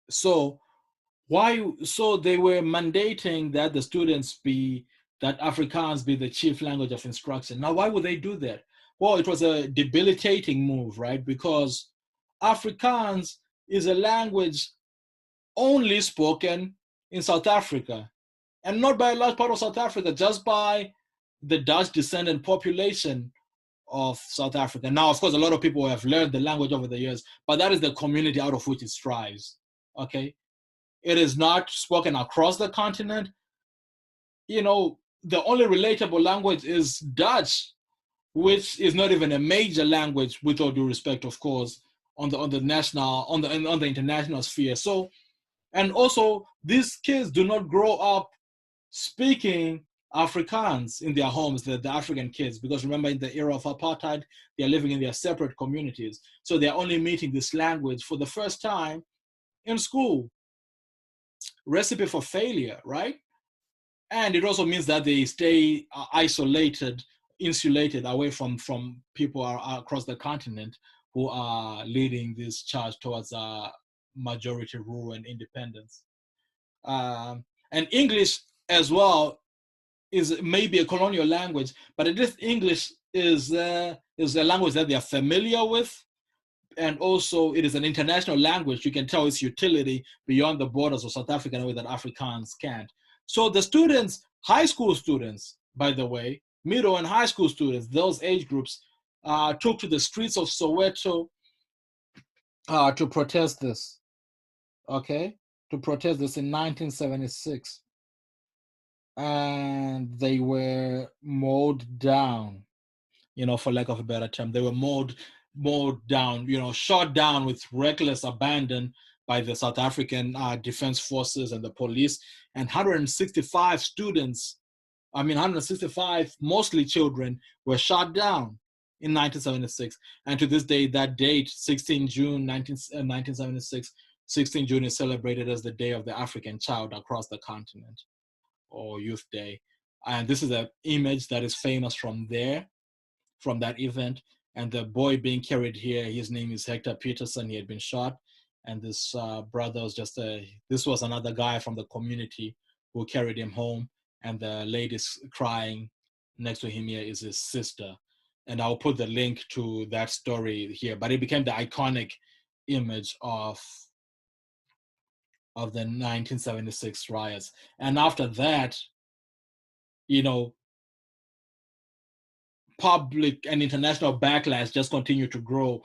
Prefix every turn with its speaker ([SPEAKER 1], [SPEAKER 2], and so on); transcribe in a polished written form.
[SPEAKER 1] So why? So they were mandating that the students be that Afrikaans be the chief language of instruction. Now, why would they do that? Well, it was a debilitating move, right? Because Afrikaans is a language only spoken in South Africa, and not by a large part of South Africa, just by the Dutch descendant population of South Africa. Now, of course, a lot of people have learned the language over the years, but that is the community out of which it strives. Okay, it is not spoken across the continent. The only relatable language is Dutch, which is not even a major language, with all due respect, of course, on the national on the international sphere. So, and also these kids do not grow up speaking Afrikaans in their homes, the African kids, because remember, in the era of apartheid, they're living in their separate communities. So they're only meeting this language for the first time in school. Recipe for failure, right? And it also means that they stay isolated, insulated away from people across the continent who are leading this charge towards majority rule and independence. And English as well is maybe a colonial language, but at least English is a language that they are familiar with, and also it is an international language. You can tell its utility beyond the borders of South Africa in a way that Afrikaans can't. So the students, high school students, by the way, middle and high school students, those age groups, took to the streets of Soweto to protest this. Okay, to protest this in 1976, and they were mowed down. For lack of a better term, they were mowed down, shot down with reckless abandon by the South African Defense Forces and the police. And 165 students, 165, mostly children, were shot down in 1976. And to this day, that date, 16 June 1976, 16 June is celebrated as the Day of the African Child across the continent, or Youth Day. And this is an image that is famous from that event. And the boy being carried here, his name is Hector Peterson. He had been shot, and this brother was this was another guy from the community who carried him home. And the lady crying next to him here is his sister. And I'll put the link to that story here. But it became the iconic image of the 1976 riots. And after that, public and international backlash just continued to grow.